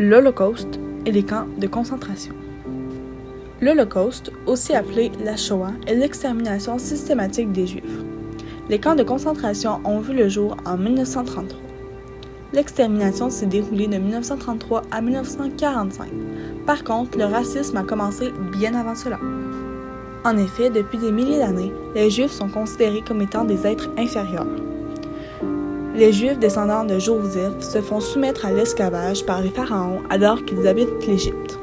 l'Holocauste et les camps de concentration. L'Holocauste, aussi appelé la Shoah, est l'extermination systématique des Juifs. Les camps de concentration ont vu le jour en 1933. L'extermination s'est déroulée de 1933 à 1945. Par contre, le racisme a commencé bien avant cela. En effet, depuis des milliers d'années, les Juifs sont considérés comme étant des êtres inférieurs. Les Juifs descendants de Joseph se font soumettre à l'esclavage par les pharaons alors qu'ils habitent l'Égypte.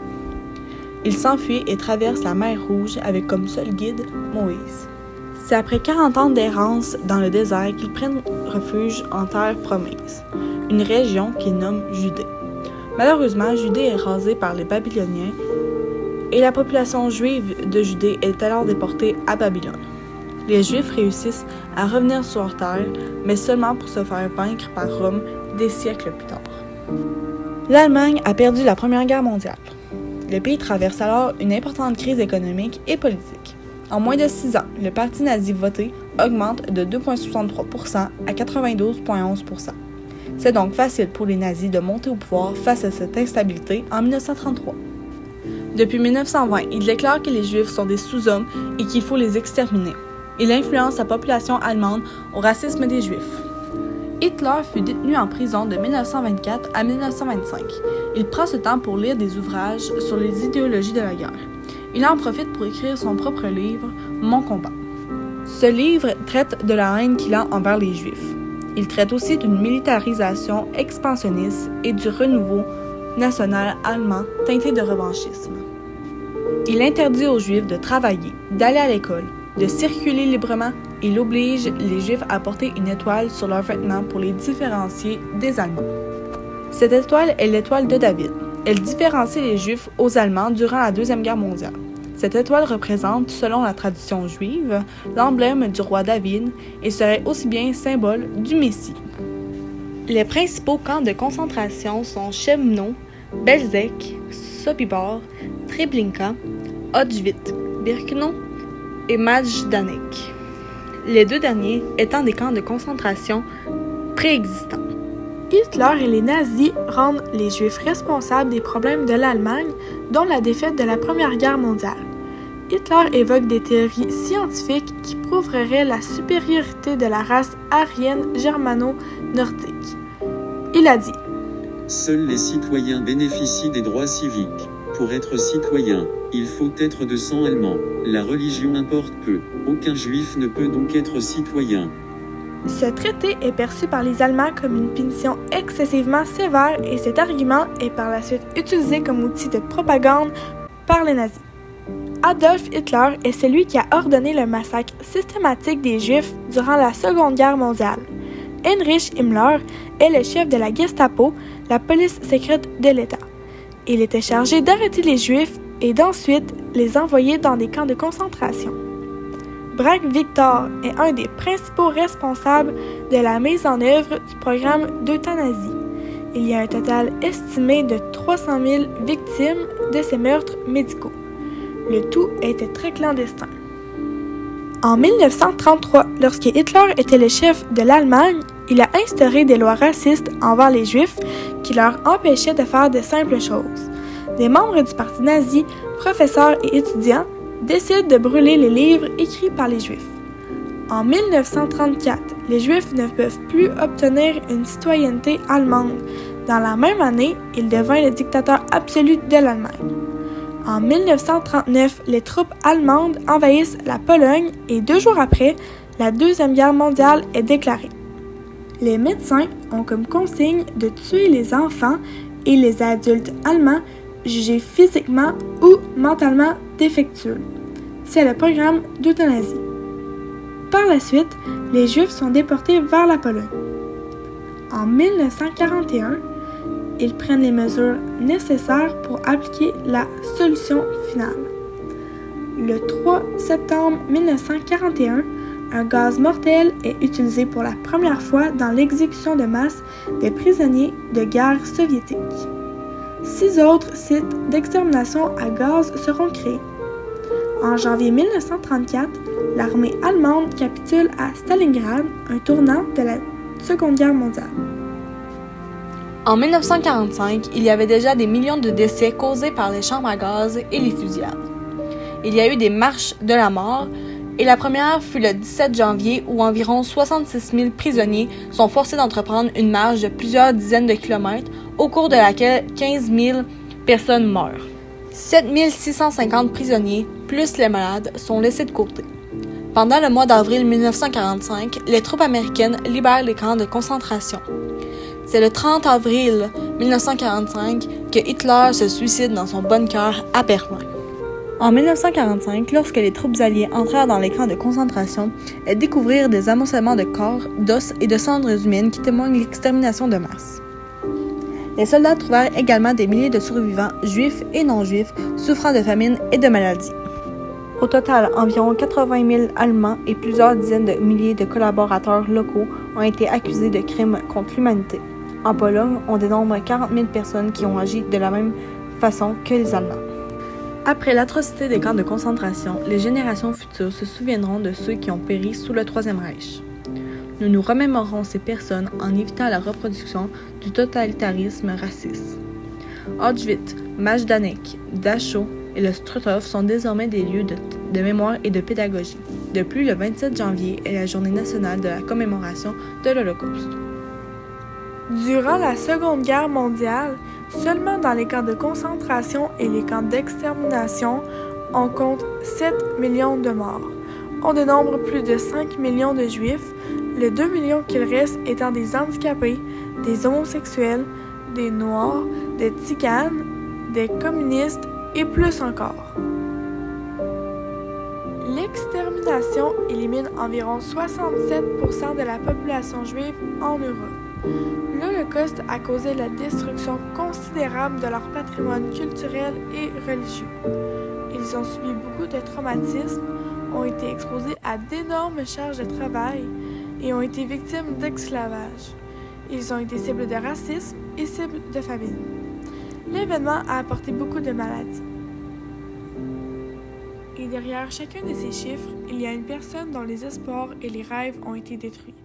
Ils s'enfuient et traversent la mer Rouge avec comme seul guide Moïse. C'est après 40 ans d'errance dans le désert qu'ils prennent refuge en terre promise, une région qu'ils nomment Judée. Malheureusement, Judée est rasée par les Babyloniens et la population juive de Judée est alors déportée à Babylone. Les Juifs réussissent à revenir sur leur terre, mais seulement pour se faire vaincre par Rome des siècles plus tard. L'Allemagne a perdu la Première Guerre mondiale. Le pays traverse alors une importante crise économique et politique. En moins de 6 ans, le parti nazi voté augmente de 2,63% à 92,11%. C'est donc facile pour les nazis de monter au pouvoir face à cette instabilité en 1933. Depuis 1920, il déclare que les Juifs sont des sous-hommes et qu'il faut les exterminer. Il influence la population allemande au racisme des Juifs. Hitler fut détenu en prison de 1924 à 1925. Il prend ce temps pour lire des ouvrages sur les idéologies de la guerre. Il en profite pour écrire son propre livre, Mon combat. Ce livre traite de la haine qu'il a envers les Juifs. Il traite aussi d'une militarisation expansionniste et du renouveau national allemand teinté de revanchisme. Il interdit aux Juifs de travailler, d'aller à l'école, de circuler librement et il oblige les Juifs à porter une étoile sur leurs vêtements pour les différencier des Allemands. Cette étoile est l'étoile de David. Elle différencie les Juifs aux Allemands durant la Deuxième Guerre mondiale. Cette étoile représente, selon la tradition juive, l'emblème du roi David et serait aussi bien symbole du Messie. Les principaux camps de concentration sont Chełmno, Belzec, Sobibor, Treblinka, Auschwitz, Birkenau et Majdanek. Les deux derniers étant des camps de concentration préexistants. Hitler et les nazis rendent les Juifs responsables des problèmes de l'Allemagne, dont la défaite de la Première Guerre mondiale. Hitler évoque des théories scientifiques qui prouveraient la supériorité de la race aryenne germano-nordique. Il a dit « Seuls les citoyens bénéficient des droits civiques. Pour être citoyen, il faut être de sang allemand. La religion importe peu. Aucun juif ne peut donc être citoyen. » Ce traité est perçu par les Allemands comme une punition excessivement sévère et cet argument est par la suite utilisé comme outil de propagande par les nazis. Adolf Hitler est celui qui a ordonné le massacre systématique des Juifs durant la Seconde Guerre mondiale. Heinrich Himmler est le chef de la Gestapo, la police secrète de l'État. Il était chargé d'arrêter les Juifs et d'ensuite les envoyer dans des camps de concentration. Bragg-Victor est un des principaux responsables de la mise en œuvre du programme d'euthanasie. Il y a un total estimé de 300 000 victimes de ces meurtres médicaux. Le tout était très clandestin. En 1933, lorsque Hitler était le chef de l'Allemagne, il a instauré des lois racistes envers les Juifs qui leur empêchaient de faire de simples choses. Des membres du parti nazi, professeurs et étudiants décident de brûler les livres écrits par les Juifs. En 1934, les Juifs ne peuvent plus obtenir une citoyenneté allemande. Dans la même année, il devint le dictateur absolu de l'Allemagne. En 1939, les troupes allemandes envahissent la Pologne et 2 jours après, la Deuxième Guerre mondiale est déclarée. Les médecins ont comme consigne de tuer les enfants et les adultes allemands jugés physiquement ou mentalement défectueux. C'est le programme d'euthanasie. Par la suite, les Juifs sont déportés vers la Pologne. En 1941, ils prennent les mesures nécessaires pour appliquer la solution finale. Le 3 septembre 1941, un gaz mortel est utilisé pour la première fois dans l'exécution de masse des prisonniers de guerre soviétiques. 6 autres sites d'extermination à gaz seront créés. En janvier 1934, l'armée allemande capitule à Stalingrad, un tournant de la Seconde Guerre mondiale. En 1945, il y avait déjà des millions de décès causés par les chambres à gaz et les fusillades. Il y a eu des marches de la mort, et la première fut le 17 janvier où environ 66 000 prisonniers sont forcés d'entreprendre une marche de plusieurs dizaines de kilomètres, au cours de laquelle 15 000 personnes meurent. 7 650 prisonniers, plus les malades, sont laissés de côté. Pendant le mois d'avril 1945, les troupes américaines libèrent les camps de concentration. C'est le 30 avril 1945 que Hitler se suicide dans son bunker à Berlin. En 1945, lorsque les troupes alliées entrèrent dans les camps de concentration, elles découvrirent des amoncellements de corps, d'os et de cendres humaines qui témoignent l'extermination de masse. Les soldats trouvèrent également des milliers de survivants, juifs et non-juifs, souffrant de famine et de maladies. Au total, environ 80 000 Allemands et plusieurs dizaines de milliers de collaborateurs locaux ont été accusés de crimes contre l'humanité. En Pologne, on dénombre 40 000 personnes qui ont agi de la même façon que les Allemands. Après l'atrocité des camps de concentration, les générations futures se souviendront de ceux qui ont péri sous le Troisième Reich. Nous nous remémorons ces personnes en évitant la reproduction du totalitarisme raciste. Auschwitz, Majdanek, Dachau et le Struthof sont désormais des lieux de mémoire et de pédagogie. De plus, le 27 janvier est la journée nationale de la commémoration de l'Holocauste. Durant la Seconde Guerre mondiale, seulement dans les camps de concentration et les camps d'extermination, on compte 7 millions de morts. On dénombre plus de 5 millions de juifs, les 2 millions qu'il reste étant des handicapés, des homosexuels, des noirs, des tziganes, des communistes et plus encore. L'extermination élimine environ 67% de la population juive en Europe. L'Holocauste a causé la destruction considérable de leur patrimoine culturel et religieux. Ils ont subi beaucoup de traumatismes, ont été exposés à d'énormes charges de travail et ont été victimes d'esclavage. Ils ont été cibles de racisme et cibles de famine. L'événement a apporté beaucoup de maladies. Et derrière chacun de ces chiffres, il y a une personne dont les espoirs et les rêves ont été détruits.